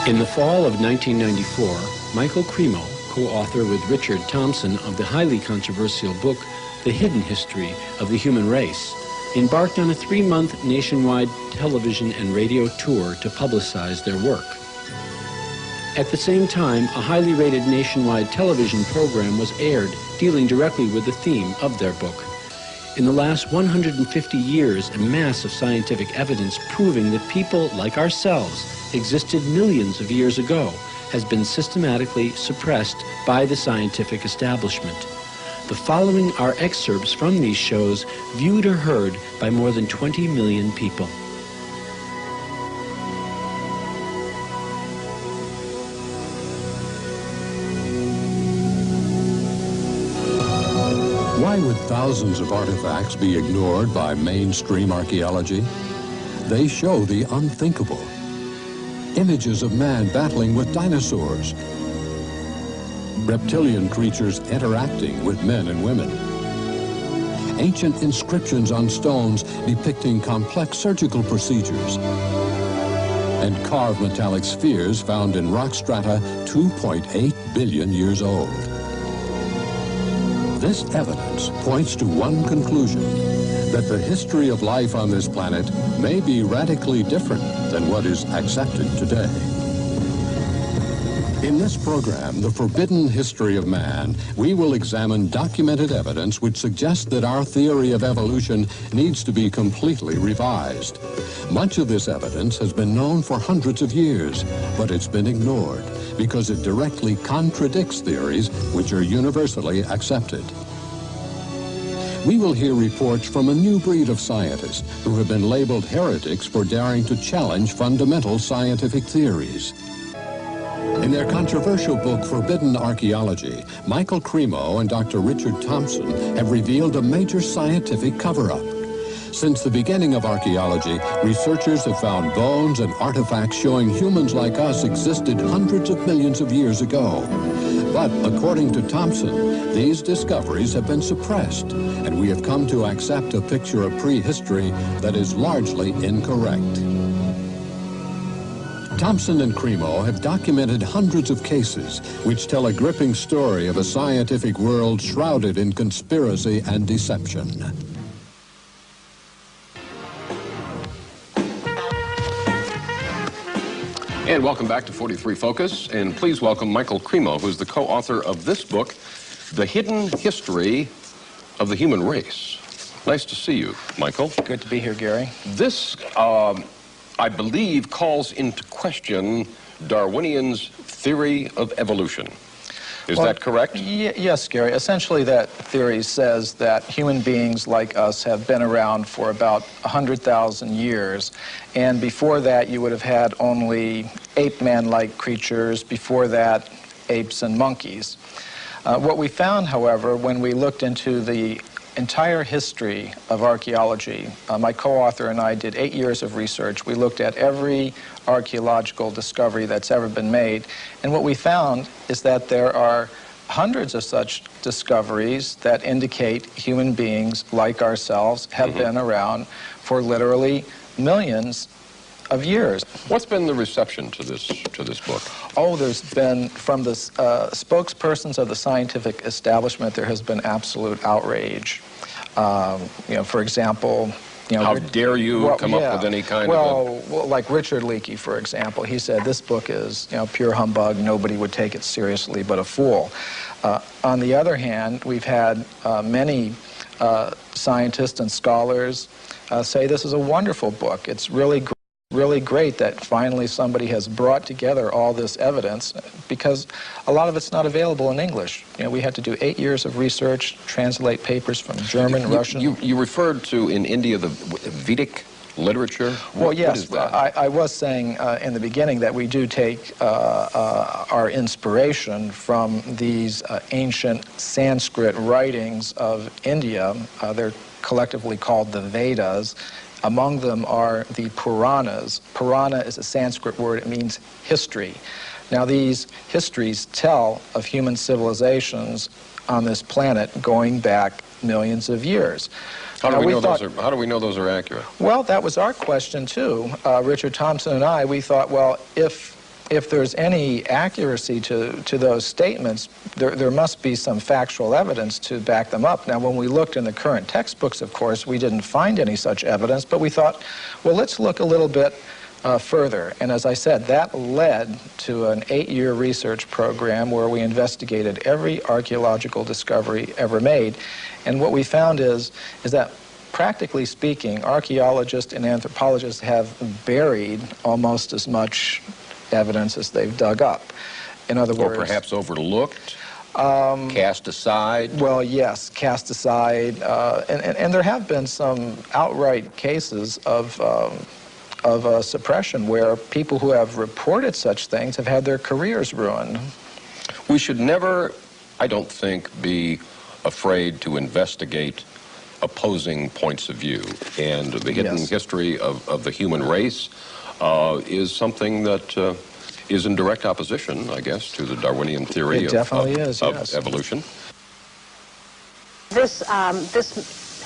In the fall of 1994, Michael Cremo, co-author with Richard Thompson of the highly controversial book, The Hidden History of the Human Race, embarked on a 3-month nationwide television and radio tour to publicize their work. At the same time, a highly rated nationwide television program was aired dealing directly with the theme of their book. In the last 150 years, a mass of scientific evidence proving that people like ourselves existed millions of years ago has been systematically suppressed by the scientific establishment. The following are excerpts from these shows viewed or heard by more than 20 million people. Why would thousands of artifacts be ignored by mainstream archaeology? They show the unthinkable. Images of man battling with dinosaurs. Reptilian creatures interacting with men and women. Ancient inscriptions on stones depicting complex surgical procedures. And carved metallic spheres found in rock strata 2.8 billion years old. This evidence points to one conclusion, that the history of life on this planet may be radically different than what is accepted today. In this program, The Forbidden History of Man, we will examine documented evidence which suggests that our theory of evolution needs to be completely revised. Much of this evidence has been known for hundreds of years, but it's been ignored because it directly contradicts theories which are universally accepted. We will hear reports from a new breed of scientists who have been labeled heretics for daring to challenge fundamental scientific theories. In their controversial book, Forbidden Archaeology, Michael Cremo and Dr. Richard Thompson have revealed a major scientific cover-up. Since the beginning of archaeology, researchers have found bones and artifacts showing humans like us existed hundreds of millions of years ago. But according to Thompson, these discoveries have been suppressed, and we have come to accept a picture of prehistory that is largely incorrect. Thompson and Cremo have documented hundreds of cases which tell a gripping story of a scientific world shrouded in conspiracy and deception. And welcome back to 43 Focus, and please welcome Michael Cremo, who's the co-author of this book, The Hidden History of the Human Race. Nice to see you, Michael. Good to be here, Gary. This, I believe, calls into question Darwinian's theory of evolution. Is that correct? Yes, Gary. Essentially, that theory says that human beings like us have been around for about 100,000 years. And before that, you would have had only ape-man-like creatures. Before that, apes and monkeys. What we found, however, when we looked into the entire history of archaeology, my co-author and I did 8 years of research. We looked at every archaeological discovery that's ever been made, and what we found is that there are hundreds of such discoveries that indicate human beings like ourselves have been around for literally millions of years. What's been the reception to this book? Oh, there's been, from the spokespersons of the scientific establishment, there has been absolute outrage. You know, for example, you know, how dare you come up with any kind of Well, like Richard Leakey, for example, he said this book is, you know, pure humbug. Nobody would take it seriously but a fool. On the other hand, we've had many scientists and scholars say this is a wonderful book. It's really great that finally somebody has brought together all this evidence, because a lot of it's not available in English. You know, we had to do 8 years of research, translate papers from German, Russian. You referred to in India the Vedic literature? Well, yes, what is that? I was saying in the beginning that we do take our inspiration from these ancient Sanskrit writings of India. They're collectively called the Vedas. Among them are the Puranas. Purana is a Sanskrit word. It means history. Now, these histories tell of human civilizations on this planet going back millions of years. How do we know those are accurate? Well, that was our question, too. Richard Thompson and I, we thought, well, if if there's any accuracy to those statements, there must be some factual evidence to back them up. Now, when we looked in the current textbooks, of course, we didn't find any such evidence, but we thought, well, let's look a little bit further. And as I said, that led to an 8-year research program where we investigated every archaeological discovery ever made. And what we found is that, practically speaking, archaeologists and anthropologists have buried almost as much evidence as they've dug up. In other words... Or perhaps overlooked, cast aside? Well, yes, cast aside. And there have been some outright cases of suppression where people who have reported such things have had their careers ruined. We should never, I don't think, be afraid to investigate opposing points of view. And the hidden history of the human race is something that is in direct opposition, I guess, to the Darwinian theory of evolution. This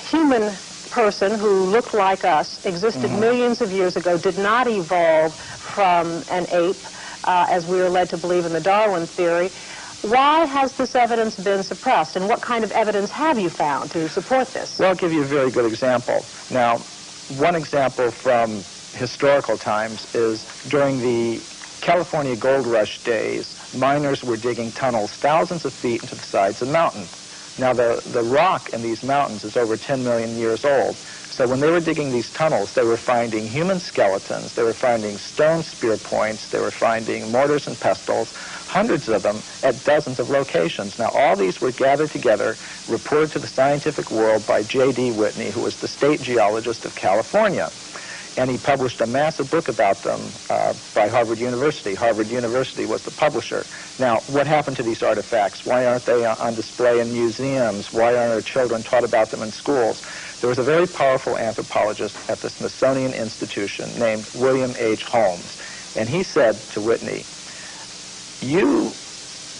human person who looked like us, existed millions of years ago, did not evolve from an ape, as we are led to believe in the Darwin theory. Why has this evidence been suppressed, and what kind of evidence have you found to support this? Well, I'll give you a very good example. Now, one example from historical times is during the California gold rush days, miners were digging tunnels thousands of feet into the sides of mountains. Now, the rock in these mountains is over 10 million years old. So when they were digging these tunnels, they were finding human skeletons, they were finding stone spear points, they were finding mortars and pestles, hundreds of them at dozens of locations. Now, all these were gathered together, reported to the scientific world by J.D. Whitney, who was the state geologist of California. And he published a massive book about them by Harvard University. Harvard University was the publisher. Now, what happened to these artifacts? Why aren't they on display in museums? Why aren't our children taught about them in schools? There was a very powerful anthropologist at the Smithsonian Institution named William H. Holmes. And he said to Whitney, you,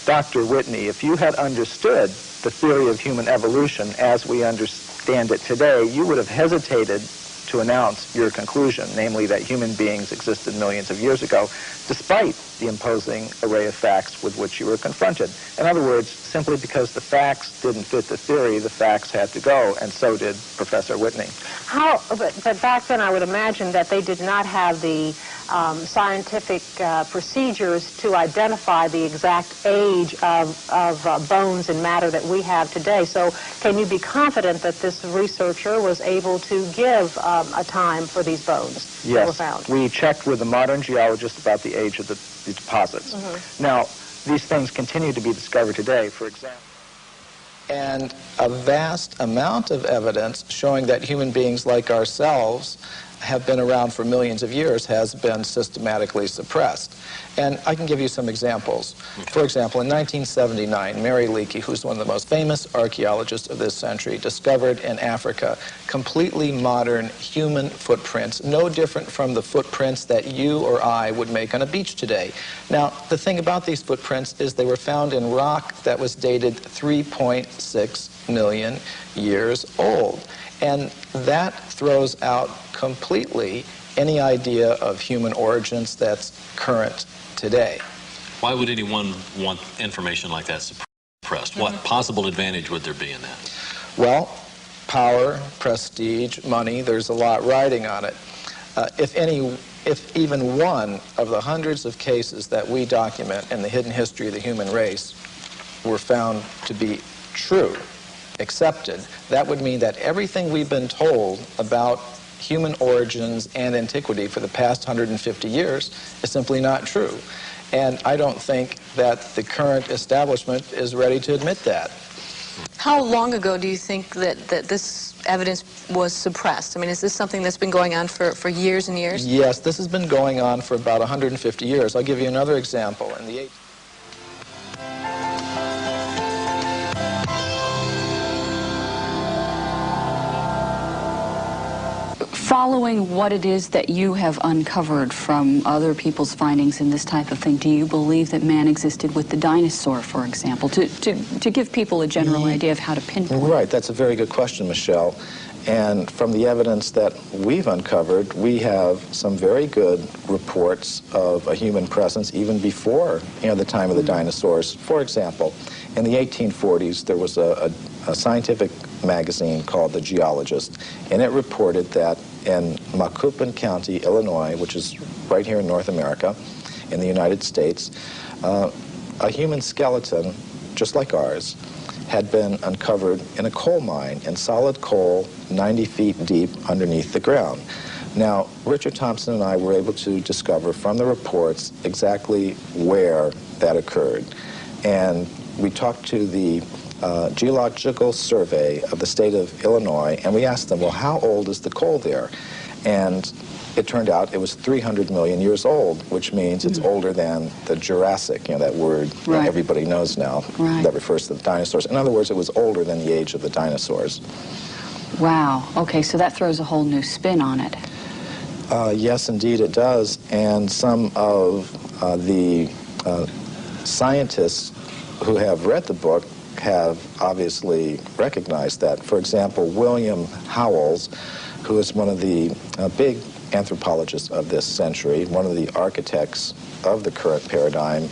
Dr. Whitney, if you had understood the theory of human evolution as we understand it today, you would have hesitated to announce your conclusion, namely that human beings existed millions of years ago, despite the imposing array of facts with which you were confronted. In other words, simply because the facts didn't fit the theory, the facts had to go, and so did Professor Whitney. But back then I would imagine that they did not have the scientific procedures to identify the exact age of bones and matter that we have today. So can you be confident that this researcher was able to give a time for these bones that were found? Yes, we checked with the modern geologists about the age of the deposits. Now, these things continue to be discovered today, for example. And a vast amount of evidence showing that human beings like ourselves have been around for millions of years has been systematically suppressed. And I can give you some examples. For example, in 1979, Mary Leakey, who's one of the most famous archaeologists of this century, discovered in Africa completely modern human footprints, no different from the footprints that you or I would make on a beach today. Now, the thing about these footprints is they were found in rock that was dated 3.6 million years old. And that throws out completely any idea of human origins that's current today. Why would anyone want information like that suppressed? What possible advantage would there be in that? Well, power, prestige, money, there's a lot riding on it. If even one of the hundreds of cases that we document in the hidden history of the human race were found to be true, accepted, that would mean that everything we've been told about human origins and antiquity for the past 150 years is simply not true. And I don't think that the current establishment is ready to admit that. How long ago do you think that this evidence was suppressed? I mean, is this something that's been going on for years and years? Yes, this has been going on for about 150 years. I'll give you another example. In the Following what it is that you have uncovered from other people's findings in this type of thing, do you believe that man existed with the dinosaur, for example, to give people a general idea of how to pinpoint? Right, that's a very good question, Michelle. And from the evidence that we've uncovered, we have some very good reports of a human presence even before, the time of the dinosaurs. For example, in the 1840s, there was a scientific magazine called The Geologist, and it reported that in Macoupin County, Illinois, which is right here in North America, in the United States, a human skeleton, just like ours, had been uncovered in a coal mine, in solid coal, 90 feet deep underneath the ground. Now, Richard Thompson and I were able to discover from the reports exactly where that occurred. And we talked to the Geological Survey of the state of Illinois, and we asked them, well, how old is the coal there? And it turned out it was 300 million years old, which means it's older than the Jurassic, that word everybody knows now, that refers to the dinosaurs. In other words, it was older than the age of the dinosaurs. Wow. Okay, so that throws a whole new spin on it. Yes, indeed it does. And some of the scientists who have read the book have obviously recognized that. For example, William Howells, who is one of the big anthropologists of this century, one of the architects of the current paradigm,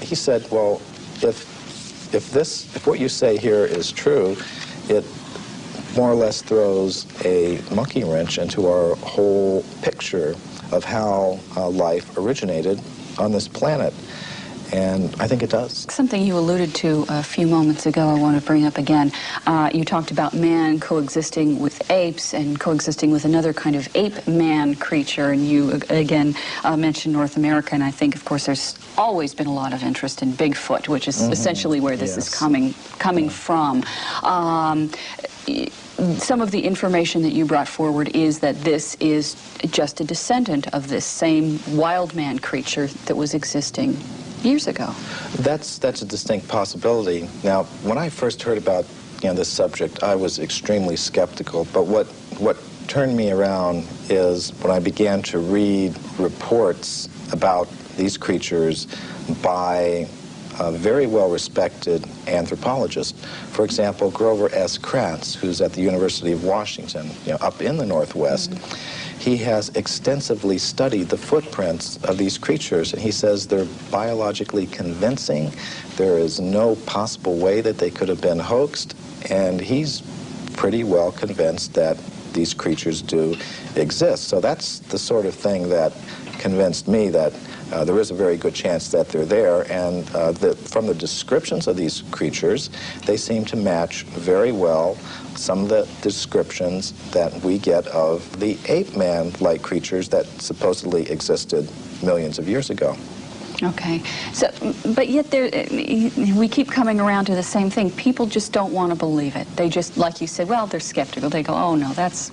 he said, well, if what you say here is true, it more or less throws a monkey wrench into our whole picture of how life originated on this planet. And I think it does. Something you alluded to a few moments ago I want to bring up again. You talked about man coexisting with apes and coexisting with another kind of ape-man creature, and you again mentioned North America, and I think, of course, there's always been a lot of interest in Bigfoot, which is essentially where this is coming from. Some of the information that you brought forward is that this is just a descendant of this same wild man creature that was existing years ago. That's a distinct possibility. Now, when I first heard about this subject, I was extremely skeptical. But what turned me around is when I began to read reports about these creatures by very well-respected anthropologists. For example, Grover S. Krantz, who's at the University of Washington, up in the Northwest. He has extensively studied the footprints of these creatures, and he says they're biologically convincing. There is no possible way that they could have been hoaxed, and he's pretty well convinced that these creatures do exist. So that's the sort of thing that convinced me that there is a very good chance that they're there, and from the descriptions of these creatures, they seem to match very well some of the descriptions that we get of the ape-man-like creatures that supposedly existed millions of years ago. Okay, so, but yet we keep coming around to the same thing. People just don't want to believe it. They just, like you said, well, they're skeptical. They go, oh no, that's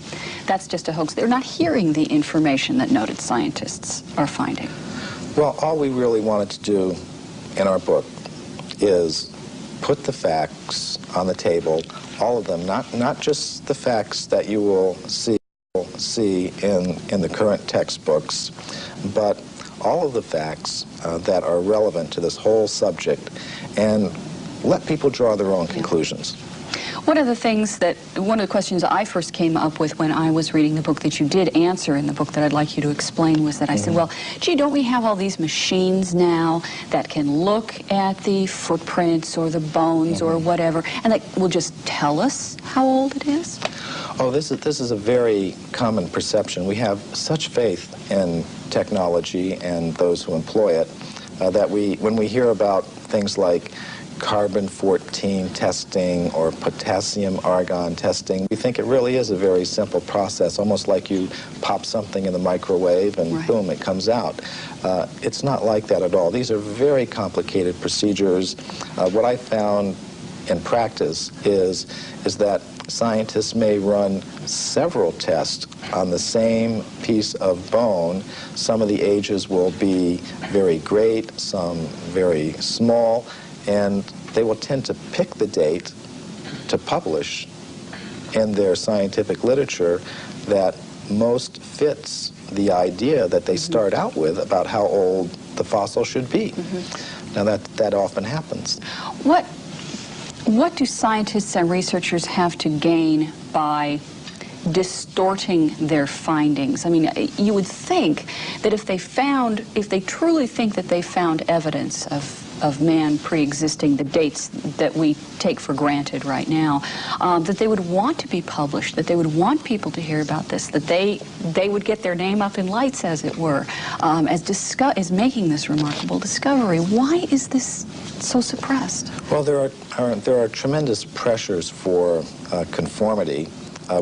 just a hoax. They're not hearing the information that noted scientists are finding. Well, all we really wanted to do in our book is put the facts on the table, all of them, not just the facts that you will see in the current textbooks, but all of the facts that are relevant to this whole subject, and let people draw their own conclusions. One of the questions I first came up with when I was reading the book that you did answer in the book that I'd like you to explain was that I said, well, gee, don't we have all these machines now that can look at the footprints or the bones or whatever, and that will just tell us how old it is? Oh, this is a very common perception. We have such faith in technology and those who employ it that when we hear about things like carbon-14 testing or potassium-argon testing, we think it really is a very simple process, almost like you pop something in the microwave and boom, it comes out. It's not like that at all. These are very complicated procedures. What I found in practice is that scientists may run several tests on the same piece of bone. Some of the ages will be very great, some very small, and they will tend to pick the date to publish in their scientific literature that most fits the idea that they start out with about how old the fossil should be. Now that often happens. What do scientists and researchers have to gain by distorting their findings? I mean, you would think that if they truly think that they found evidence of man pre-existing the dates that we take for granted right now, that they would want to be published, that they would want people to hear about this, that they would get their name up in lights, as it were, as making this remarkable discovery. Why is this so suppressed? Well, there are tremendous pressures for conformity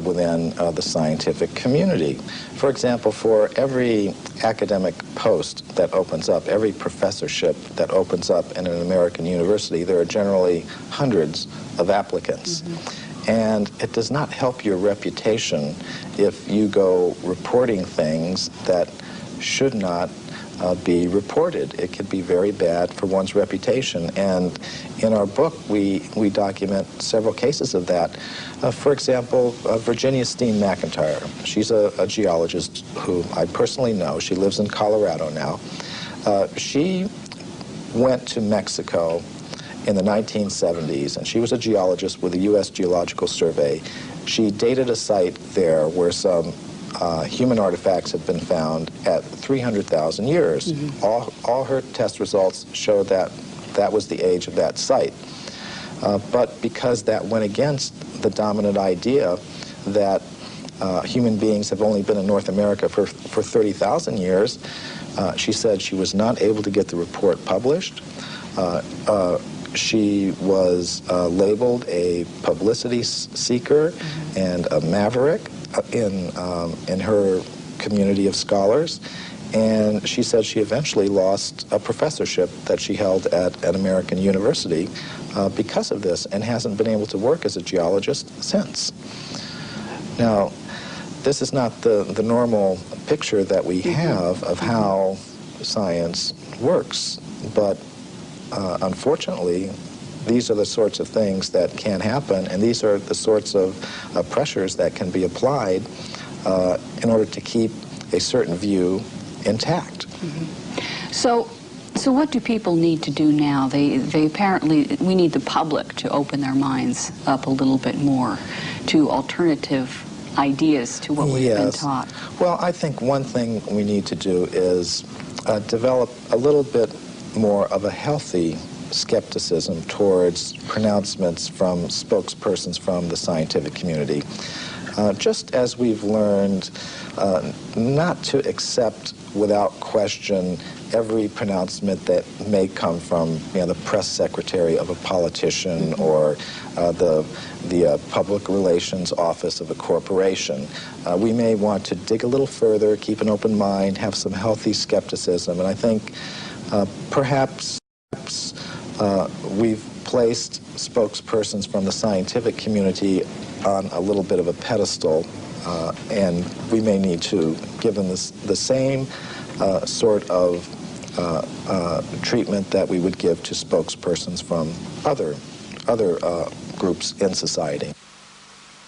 within the scientific community. For example, for every academic post that opens up, every professorship that opens up in an American university, there are generally hundreds of applicants. Mm-hmm. And it does not help your reputation if you go reporting things that should not be reported. It could be very bad for one's reputation. And in our book, we document several cases of that. For example, Virginia Steen McIntyre. She's a geologist who I personally know. She lives in Colorado now. She went to Mexico in the 1970s, and she was a geologist with the U.S. Geological Survey. She dated a site there where some human artifacts have been found at 300,000 years. Mm-hmm. All her test results showed that that was the age of that site. But because that went against the dominant idea that human beings have only been in North America for 30,000 years, she said she was not able to get the report published. She was labeled a publicity seeker mm-hmm. and a maverick in her community of scholars, and she said she eventually lost a professorship that she held at an American university because of this, and hasn't been able to work as a geologist since. Now, this is not the normal picture that we have of how science works, but unfortunately, these are the sorts of things that can happen, and these are the sorts of pressures that can be applied in order to keep a certain view intact. Mm-hmm. So what do people need to do now? They apparently, we need the public to open their minds up a little bit more to alternative ideas to what we've been taught. Well, I think one thing we need to do is develop a little bit more of a healthy skepticism towards pronouncements from spokespersons from the scientific community. Just as we've learned not to accept without question every pronouncement that may come from the press secretary of a politician or the public relations office of a corporation. We may want to dig a little further, keep an open mind, have some healthy skepticism, and I think perhaps we've placed spokespersons from the scientific community on a little bit of a pedestal, and we may need to give them the same sort of treatment that we would give to spokespersons from other groups in society.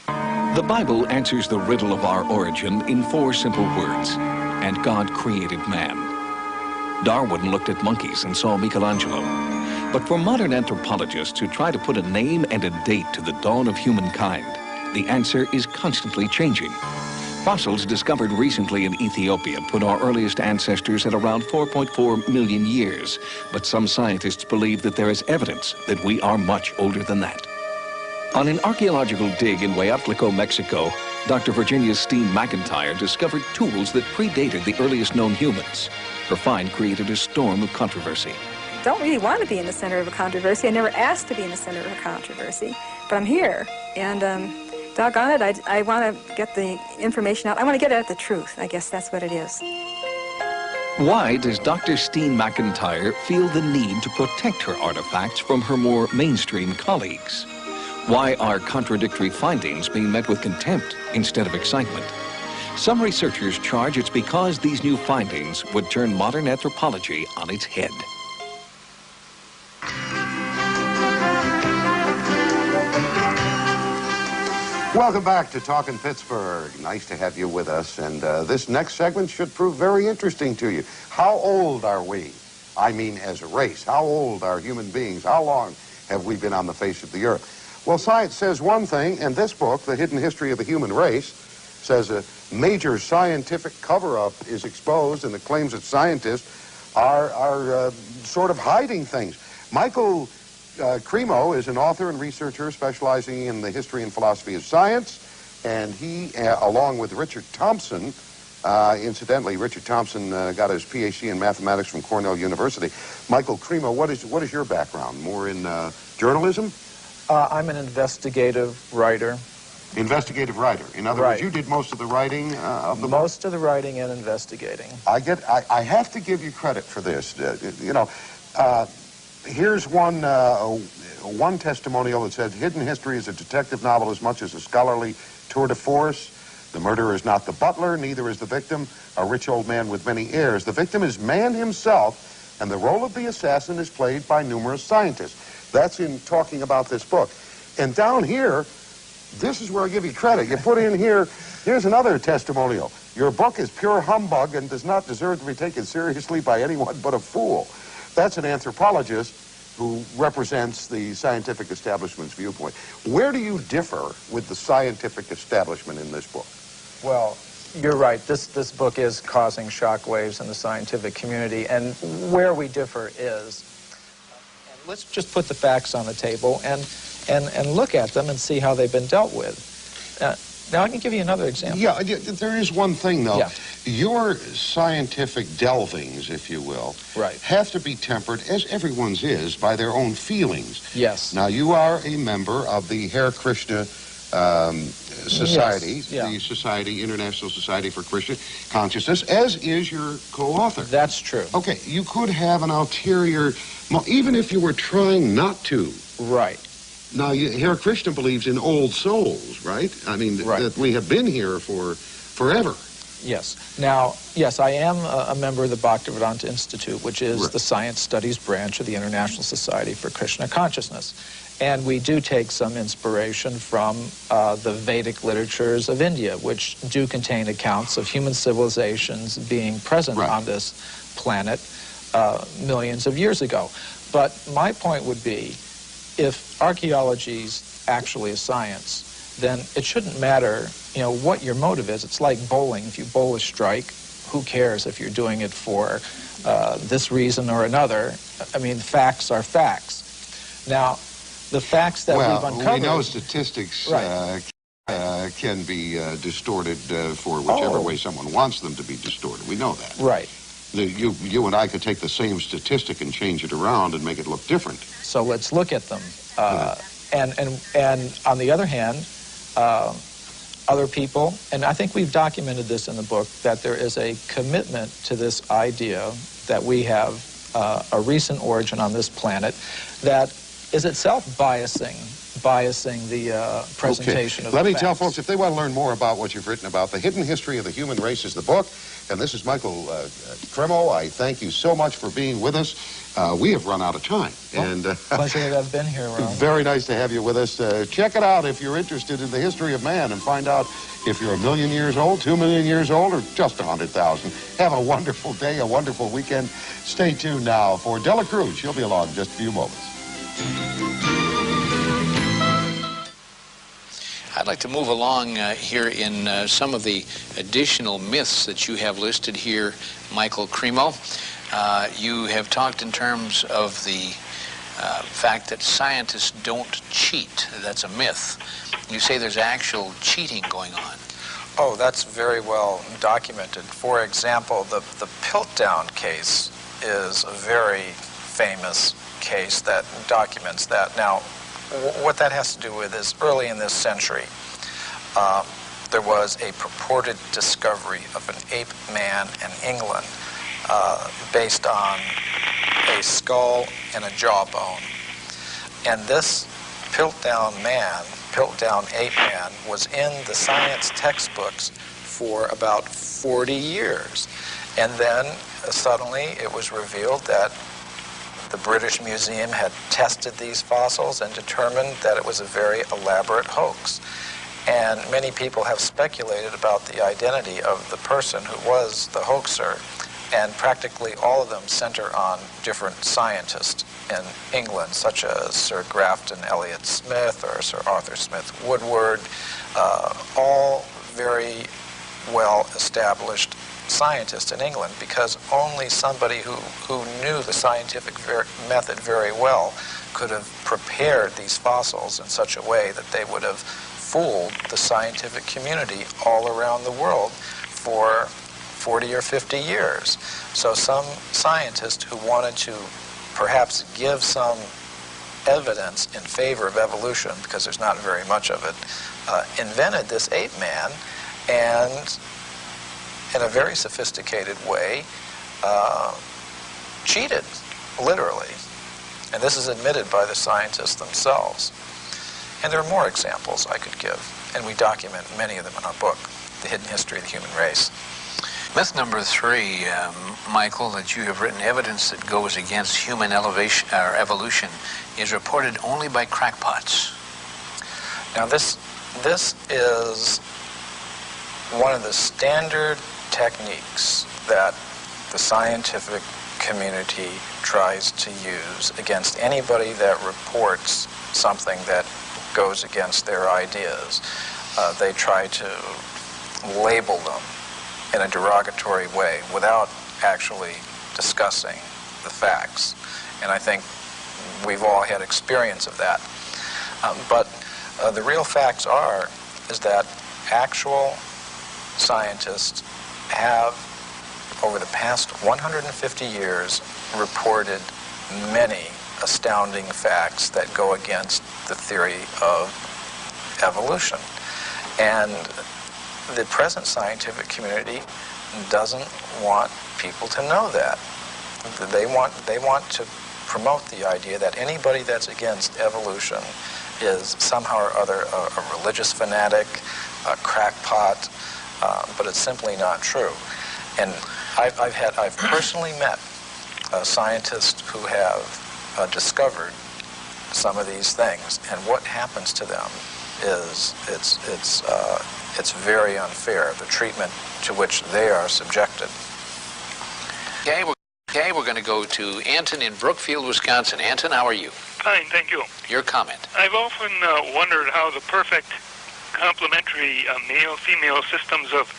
The Bible answers the riddle of our origin in 4 simple words: and God created man. Darwin looked at monkeys and saw Michelangelo. But for modern anthropologists who try to put a name and a date to the dawn of humankind, the answer is constantly changing. Fossils discovered recently in Ethiopia put our earliest ancestors at around 4.4 million years, but some scientists believe that there is evidence that we are much older than that. On an archaeological dig in Hueyatlico, Mexico, Dr. Virginia Steen McIntyre discovered tools that predated the earliest known humans. Her find created a storm of controversy. Don't really want to be in the center of a controversy. I never asked to be in the center of a controversy, but I'm here, and doggone it, I want to get the information out. I want to get at the truth. I guess that's what it is. Why does Dr. Steen McIntyre feel the need to protect her artifacts from her more mainstream colleagues? Why are contradictory findings being met with contempt instead of excitement? Some researchers charge it's because these new findings would turn modern anthropology on its head. Welcome back to Talkin' Pittsburgh. Nice to have you with us, and this next segment should prove very interesting to you. How old are we? I mean, as a race. How old are human beings? How long have we been on the face of the earth? Well, science says one thing, and this book, The Hidden History of the Human Race, says a major scientific cover-up is exposed, and the claims that scientists are sort of hiding things. Michael Cremo is an author and researcher specializing in the history and philosophy of science, and he, along with Richard Thompson, incidentally, Richard Thompson got his PhD in mathematics from Cornell University. Michael Cremo, what is your background? More in journalism? I'm an investigative writer. Investigative writer. In other words, you did most of the writing of the book? Most of the writing and investigating. I have to give you credit for this. Here's one testimonial that says, hidden history is a detective novel as much as a scholarly tour de force. The murderer is not the butler, neither is the victim, a rich old man with many heirs. The victim is man himself, and the role of the assassin is played by numerous scientists. That's in talking about this book. And down here, this is where I give you credit. You put in here, here's another testimonial. Your book is pure humbug and does not deserve to be taken seriously by anyone but a fool. That's an anthropologist who represents the scientific establishment's viewpoint. Where do you differ with the scientific establishment in this book? Well, you're right. This book is causing shockwaves in the scientific community, and where we differ is, and let's just put the facts on the table and look at them and see how they've been dealt with. Now, I can give you another example. Yeah, there is one thing, though. Yeah. Your scientific delvings, if you will, have to be tempered, as everyone's is, by their own feelings. Yes. Now, you are a member of the Hare Krishna Society, the International Society for Christian Consciousness, as is your co-author. That's true. Okay, you could have an ulterior, even if you were trying not to. Right. Now, Hare Krishna believes in old souls, right? I mean, that we have been here for forever. Yes. Now, yes, I am a member of the Bhaktivedanta Institute, which is the science studies branch of the International Society for Krishna Consciousness. And we do take some inspiration from the Vedic literatures of India, which do contain accounts of human civilizations being present on this planet millions of years ago. But my point would be, if archaeology is actually a science, then it shouldn't matter, what your motive is. It's like bowling. If you bowl a strike, who cares if you're doing it for this reason or another? I mean, facts are facts. Now, the facts that we've uncovered... Well, we know statistics can be distorted for whichever way someone wants them to be distorted. We know that. Right. You and I could take the same statistic and change it around and make it look different. So let's look at them. And on the other hand, other people, and I think we've documented this in the book, that there is a commitment to this idea that we have a recent origin on this planet that is itself biasing the presentation of the Let me facts. tell folks, if they want to learn more about what you've written about, The Hidden History of the Human Race is the book. And this is Michael Cremo. I thank you so much for being with us. We have run out of time. Pleasure to have been here, Ron. Very nice to have you with us. Check it out if you're interested in the history of man and find out if you're 1 million years old, 2 million years old, or just 100,000. Have a wonderful day, a wonderful weekend. Stay tuned now for Dela Cruz. She'll be along in just a few moments. I'd like to move along here in some of the additional myths that you have listed here, Michael Cremo. You have talked in terms of the fact that scientists don't cheat. That's a myth. You say there's actual cheating going on. Oh, that's very well documented. For example, the Piltdown case is a very famous case that documents that. Now, what that has to do with is early in this century, there was a purported discovery of an ape man in England based on a skull and a jawbone. And this Piltdown ape man, was in the science textbooks for about 40 years. And then suddenly it was revealed that the British Museum had tested these fossils and determined that it was a very elaborate hoax. And many people have speculated about the identity of the person who was the hoaxer, and practically all of them center on different scientists in England, such as Sir Grafton Elliot Smith or Sir Arthur Smith Woodward, all very well-established scientist in England, because only somebody who knew the scientific method very well could have prepared these fossils in such a way that they would have fooled the scientific community all around the world for 40 or 50 years. So some scientist who wanted to perhaps give some evidence in favor of evolution, because there's not very much of it, invented this ape man, and in a very sophisticated way, cheated, literally. And this is admitted by the scientists themselves. And there are more examples I could give, and we document many of them in our book, The Hidden History of the Human Race. Myth number 3, Michael, that you have written, evidence that goes against human evolution is reported only by crackpots. Now this is one of the standard techniques that the scientific community tries to use against anybody that reports something that goes against their ideas. They try to label them in a derogatory way without actually discussing the facts. And I think we've all had experience of that. But the real facts is that actual scientists have, over the past 150 years, reported many astounding facts that go against the theory of evolution. And the present scientific community doesn't want people to know that. They want to promote the idea that anybody that's against evolution is somehow or other a religious fanatic, a crackpot, but it's simply not true. And I've personally met scientists who have discovered some of these things, and what happens to them is it's very unfair, the treatment to which they are subjected. Okay, we're going to go to Anton in Brookfield, Wisconsin. Anton, how are you? Fine, thank you. Your comment. I've often wondered how the perfect complementary male-female systems of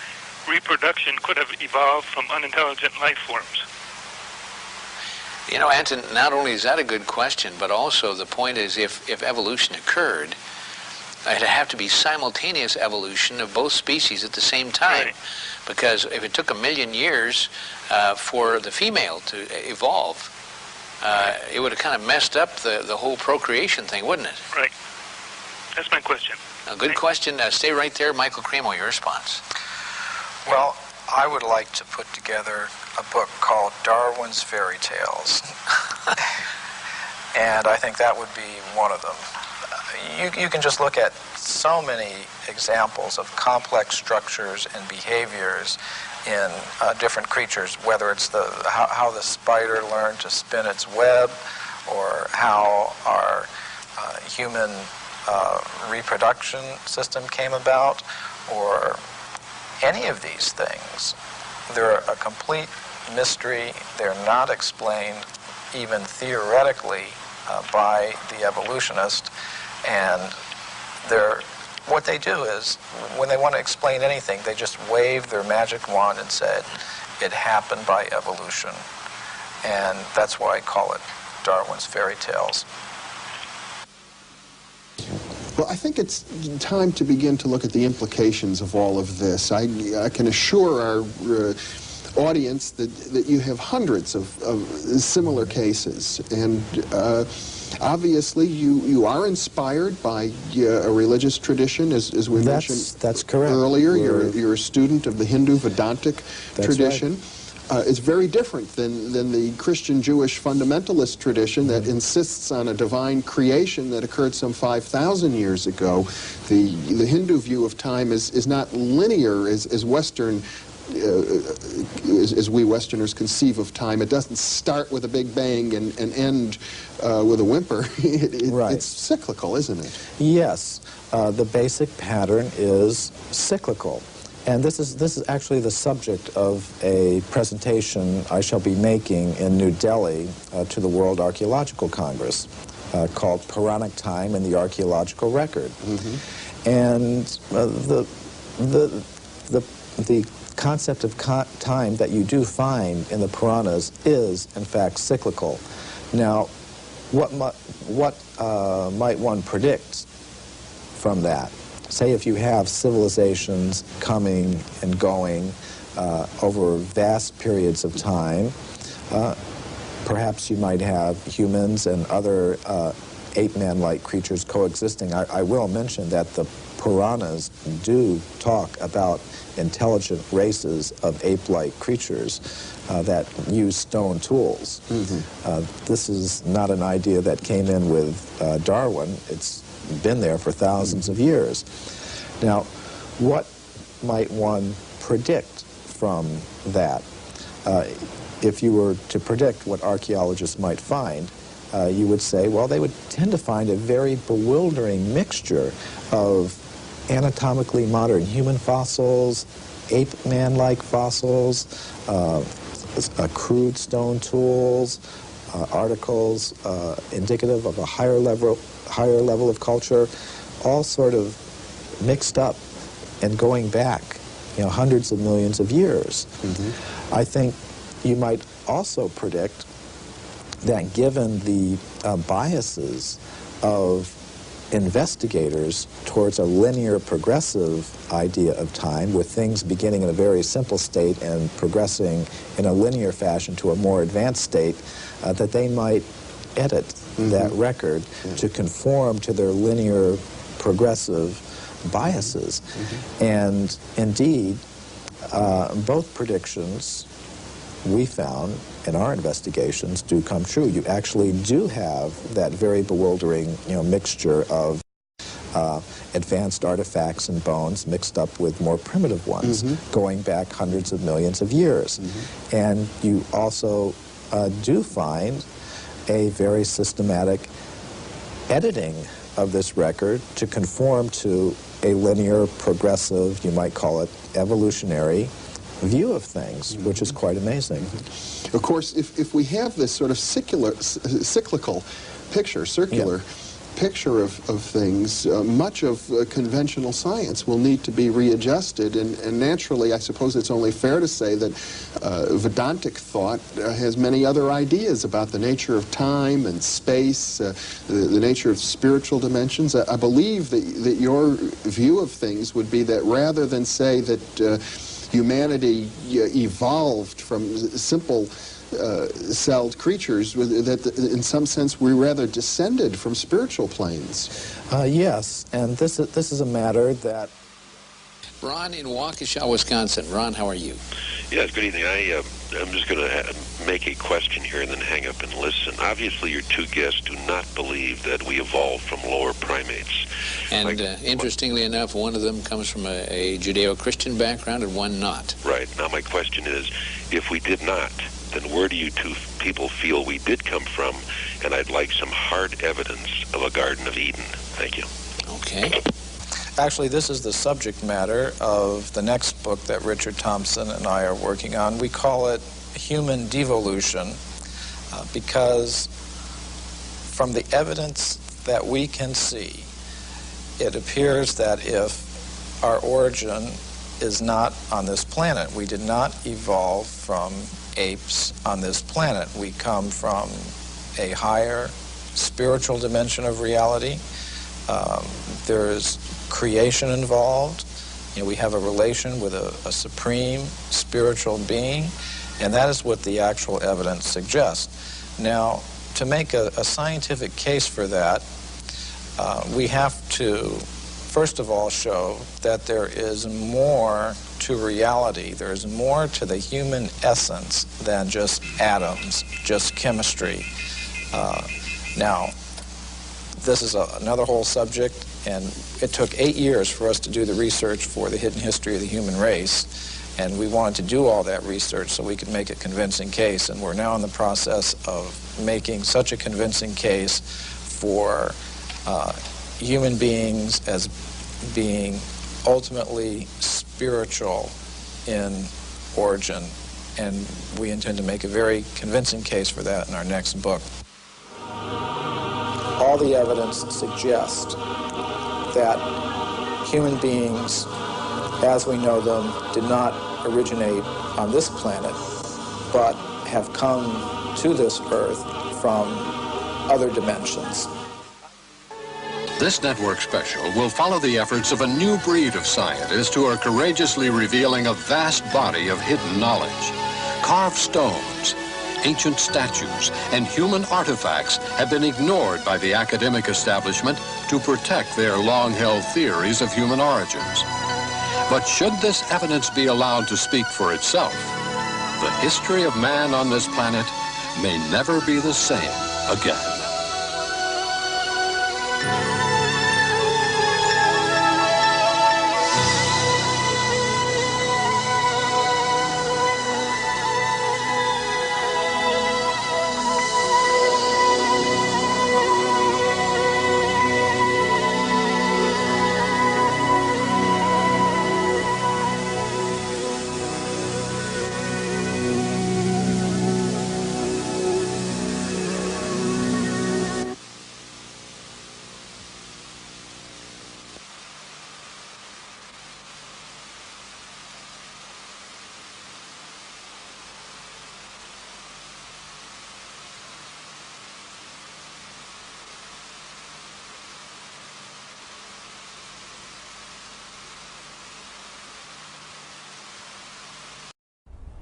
reproduction could have evolved from unintelligent life forms. You know, Anton, not only is that a good question, but also the point is if evolution occurred, it'd have to be simultaneous evolution of both species at the same time. Right. Because if it took 1 million years for the female to evolve, it would have kind of messed up the whole procreation thing, wouldn't it? Right. That's my question. A good question. Stay right there. Michael Cremo, your response. Well, I would like to put together a book called Darwin's Fairy Tales. And I think that would be one of them. You can just look at so many examples of complex structures and behaviors in different creatures, whether it's how the spider learned to spin its web, or how our human reproduction system came about, or any of these things. They're a complete mystery. They're not explained even theoretically by the evolutionist. And what they do is, when they want to explain anything, they just wave their magic wand and said, it happened by evolution. And that's why I call it Darwin's Fairy Tales. Well, I think it's time to begin to look at the implications of all of this. I can assure our audience that you have hundreds of similar cases. And obviously, you are inspired by a religious tradition, as we mentioned that's correct. Earlier. You're a student of the Hindu Vedantic tradition. Right. It's very different than the Christian Jewish fundamentalist tradition that insists on a divine creation that occurred some 5,000 years ago. The Hindu view of time is not linear as Western, as we Westerners conceive of time. It doesn't start with a big bang and end with a whimper. Right. It's cyclical, isn't it? Yes. The basic pattern is cyclical. And this is actually the subject of a presentation I shall be making in New Delhi to the World Archaeological Congress called Puranic Time and the Archaeological Record. Mm-hmm. And The concept of time that you do find in the piranhas is, in fact, cyclical. Now, what might one predict from that? Say if you have civilizations coming and going over vast periods of time, perhaps you might have humans and other ape-man-like creatures coexisting. I will mention that the piranhas do talk about intelligent races of ape-like creatures that use stone tools. This is not an idea that came in with Darwin. It's been there for thousands of years. Now, what might one predict from that? If you were to predict what archaeologists might find, you would say, well, they would tend to find a very bewildering mixture of anatomically modern human fossils, ape-man-like fossils, crude stone tools, articles indicative of a higher level of culture, all sort of mixed up and going back, hundreds of millions of years. I think you might also predict that given the biases of investigators towards a linear progressive idea of time, with things beginning in a very simple state and progressing in a linear fashion to a more advanced state, that they might edit that record to conform to their linear progressive biases. And indeed, both predictions we found in our investigations do come true. You actually do have that very bewildering, mixture of advanced artifacts and bones mixed up with more primitive ones, going back hundreds of millions of years. And you also do find a very systematic editing of this record to conform to a linear, progressive, you might call it evolutionary, view of things, which is quite amazing. Of course, if we have this sort of cyclical picture, circular picture of things, much of conventional science will need to be readjusted, and naturally, I suppose it's only fair to say that Vedantic thought has many other ideas about the nature of time and space, the nature of spiritual dimensions. I believe that your view of things would be that rather than say that humanity evolved from simple celled creatures, that in some sense we rather descended from spiritual planes. Yes, and this is a matter that... Ron in Waukesha, Wisconsin. Ron, how are you? Yes, good evening. I'm just going to make a question here and then hang up and listen. Obviously, your two guests do not believe that we evolved from lower primates. And interestingly enough, one of them comes from a Judeo-Christian background and one not. Right. Now, my question is, if we did not, then where do you two people feel we did come from? And I'd like some hard evidence of a Garden of Eden. Thank you. Okay. Actually, this is the subject matter of the next book that Richard Thompson and I are working on. We call it Human Devolution because from the evidence that we can see, it appears that if our origin is not on this planet, we did not evolve from apes on this planet. We come from a higher spiritual dimension of reality. There is creation involved. We have a relation with a supreme spiritual being, and that is what the actual evidence suggests. Now, to make a scientific case for that, we have to, first of all, show that there is more to reality. There is more to the human essence than just atoms, just chemistry. Now, this is another whole subject, and it took 8 years for us to do the research for the hidden history of the human race, and we wanted to do all that research so we could make a convincing case, and we're now in the process of making such a convincing case for human beings as being ultimately spiritual in origin, and we intend to make a very convincing case for that in our next book. All the evidence suggests that human beings as we know them, did not originate on this planet, but have come to this Earth from other dimensions. This network special will follow the efforts of a new breed of scientists who are courageously revealing a vast body of hidden knowledge. Carved stones, ancient statues, and human artifacts have been ignored by the academic establishment to protect their long-held theories of human origins. But should this evidence be allowed to speak for itself, the history of man on this planet may never be the same again.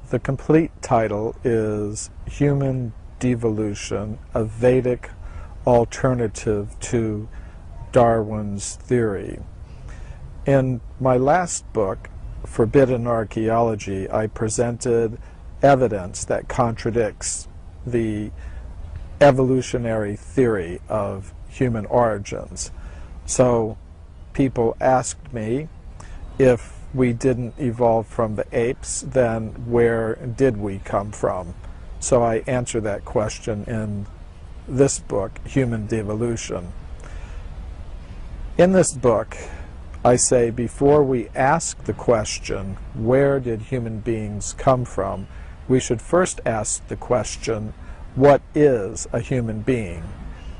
The complete title is Human Devolution, a Vedic Alternative to Darwin's Theory. In my last book, Forbidden Archaeology, I presented evidence that contradicts the evolutionary theory of human origins. So people asked me, if we didn't evolve from the apes, then where did we come from? So I answer that question in this book, Human Devolution. In this book, I say before we ask the question, where did human beings come from, we should first ask the question, what is a human being?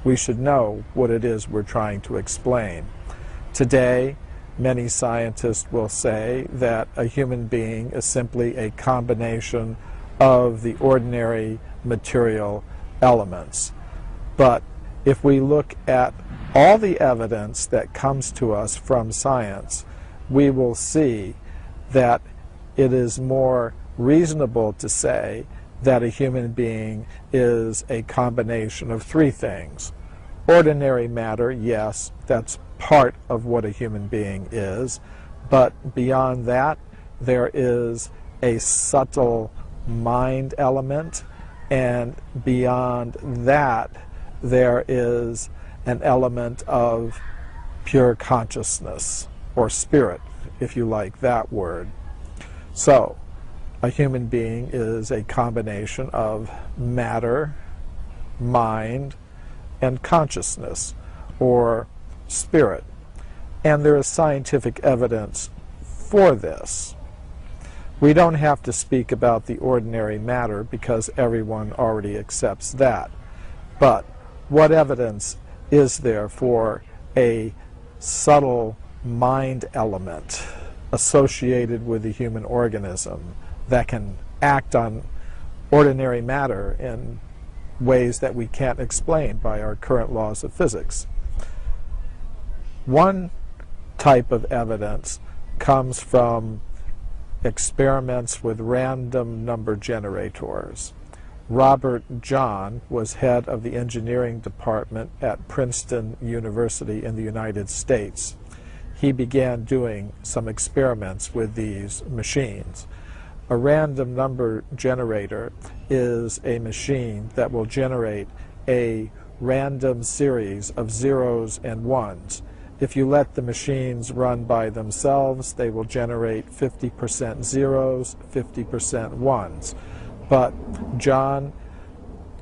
We should know what it is we're trying to explain. Today, many scientists will say that a human being is simply a combination of the ordinary material elements. But if we look at all the evidence that comes to us from science, we will see that it is more reasonable to say that a human being is a combination of three things. Ordinary matter, yes, that's part of what a human being is, but beyond that, there is a subtle mind element, and beyond that, there is an element of pure consciousness, or spirit, if you like that word. So, a human being is a combination of matter, mind, and consciousness, or spirit. And there is scientific evidence for this. We don't have to speak about the ordinary matter because everyone already accepts that. But what evidence is there for a subtle mind element associated with the human organism that can act on ordinary matter in ways that we can't explain by our current laws of physics? One type of evidence comes from experiments with random number generators. Robert John was head of the engineering department at Princeton University in the United States. He began doing some experiments with these machines. A random number generator is a machine that will generate a random series of zeros and ones. If you let the machines run by themselves, they will generate 50% zeros, 50% ones. But John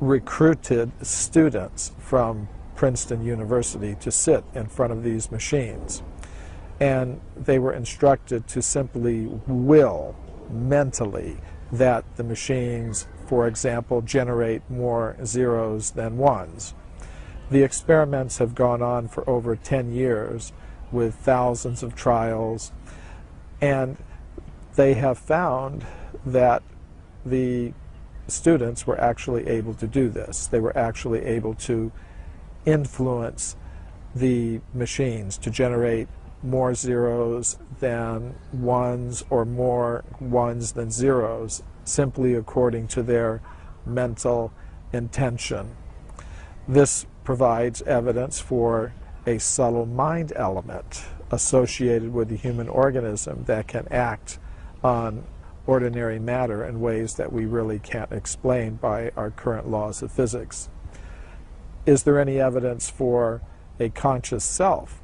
recruited students from Princeton University to sit in front of these machines. And they were instructed to simply will mentally that the machines, for example, generate more zeros than ones. The experiments have gone on for over 10 years with thousands of trials, And they have found that the students were actually able to do this. They were actually able to influence the machines to generate more zeros than ones or more ones than zeros, simply according to their mental intention. This provides evidence for a subtle mind element associated with the human organism that can act on ordinary matter in ways that we really can't explain by our current laws of physics. Is there any evidence for a conscious self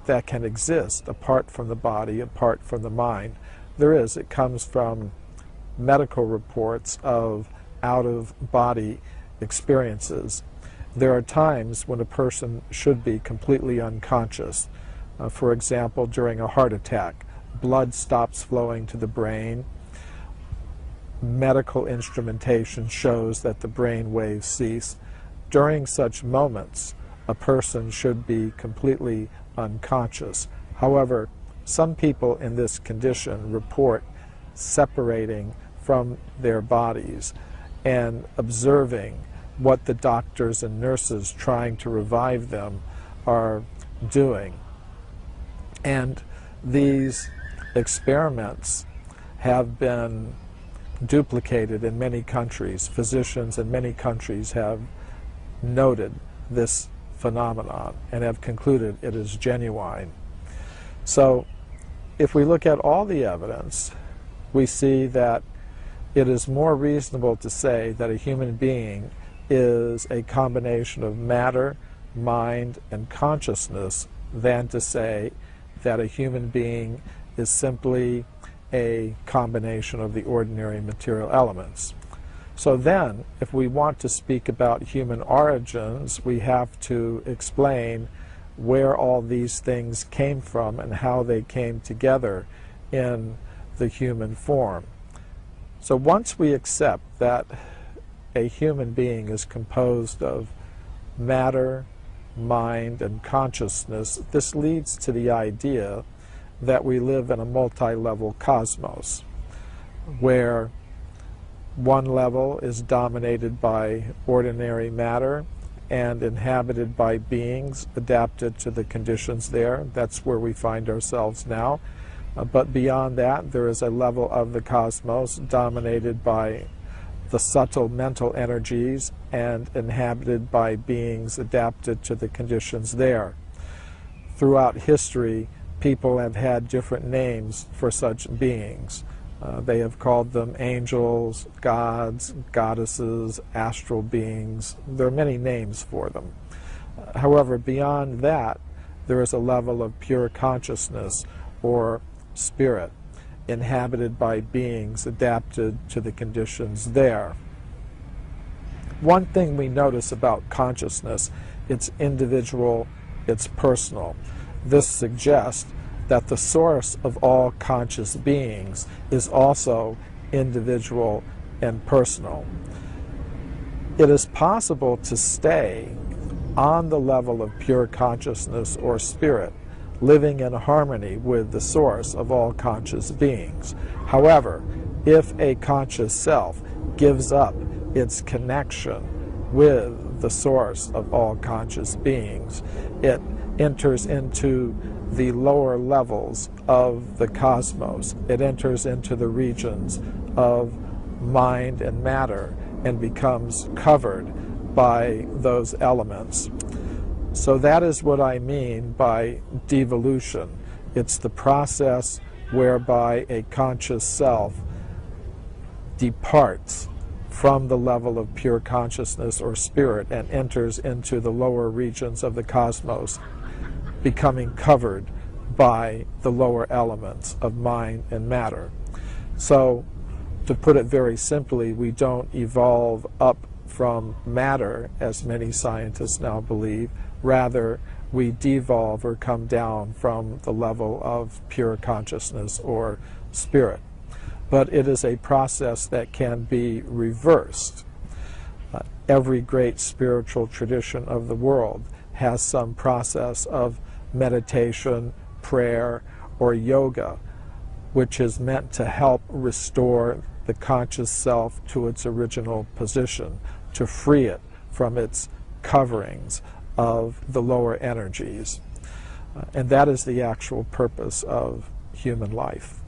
that can exist apart from the body, apart from the mind? There is. It comes from medical reports of out-of-body experiences. There are times when a person should be completely unconscious. For example, during a heart attack, blood stops flowing to the brain. Medical instrumentation shows that the brain waves cease. During such moments, a person should be completely unconscious. However, some people in this condition report separating from their bodies and observing what the doctors and nurses trying to revive them are doing. And these experiments have been duplicated in many countries. Physicians in many countries have noted this phenomenon and have concluded it is genuine. So if we look at all the evidence, we see that it is more reasonable to say that a human being is a combination of matter, mind, and consciousness than to say that a human being is simply a combination of the ordinary material elements. So then, if we want to speak about human origins, we have to explain where all these things came from and how they came together in the human form. So once we accept that a human being is composed of matter, mind, and consciousness, this leads to the idea that we live in a multi-level cosmos, where one level is dominated by ordinary matter and inhabited by beings adapted to the conditions there. That's where we find ourselves now. But beyond that, there is a level of the cosmos dominated by the subtle mental energies and inhabited by beings adapted to the conditions there. Throughout history, people have had different names for such beings. They have called them angels, gods, goddesses, astral beings. There are many names for them. However, beyond that, there is a level of pure consciousness or spirit inhabited by beings adapted to the conditions there. One thing we notice about consciousness, it's individual, it's personal. This suggests that the source of all conscious beings is also individual and personal. It is possible to stay on the level of pure consciousness or spirit, living in harmony with the source of all conscious beings. However, if a conscious self gives up its connection with the source of all conscious beings, it enters into the lower levels of the cosmos. It enters into the regions of mind and matter and becomes covered by those elements. So that is what I mean by devolution. It's the process whereby a conscious self departs from the level of pure consciousness or spirit and enters into the lower regions of the cosmos, becoming covered by the lower elements of mind and matter. So, to put it very simply, we don't evolve up from matter, as many scientists now believe. Rather, we devolve or come down from the level of pure consciousness or spirit. But it is a process that can be reversed. Every great spiritual tradition of the world has some process of meditation, prayer, or yoga, which is meant to help restore the conscious self to its original position, to free it from its coverings of the lower energies. And that is the actual purpose of human life.